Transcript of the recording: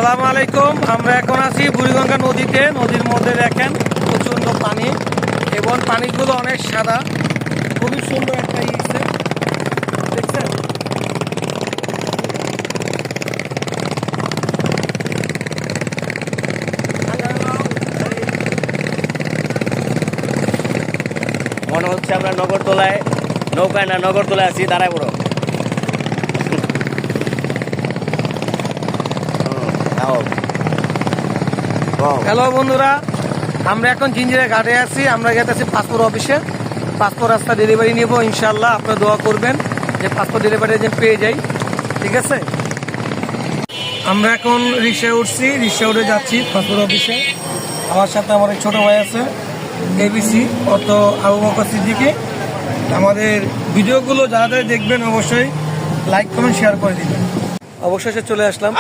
আসসালামু আলাইকুম। আমরা এখন আছি বুড়িগঙ্গা নদীতে। নদীর মধ্যে দেখেন প্রচন্ড পানি এবং পানিগুলো অনেক সাদা, খুবই সুন্দর একটা ইচ্ছে দেখছেন। মনে হচ্ছে আমরা নগরতলায় নৌকায় না নগরতলায় আছি। দাঁড়ায় বড় হ্যালো বন্ধুরা, আমরা এখন জিঞ্জিরা ঘাটে আছি। আমরা গেতেছি পাসপোর্ট অফিসে, পাসপোর্ট রাস্তা ডেলিভারি নেব। ইনশাল্লাহ আপনারা দোয়া করবেন যে পাসপোর্ট ডেলিভারি যেন পেয়ে যাই, ঠিক আছে। আমরা এখন রিক্সায় উঠছি, রিক্সা উঠে যাচ্ছি পাসপোর্ট অফিসে। আমার সাথে আমার এক ছোটো ভাই আছে এবিসি অর্থ আবু বকর সিদ্দিকী। আমাদের ভিডিওগুলো যারা দেখবেন অবশ্যই লাইক কমেন্ট শেয়ার করে দিবেন। অবশেষে চলে আসলাম।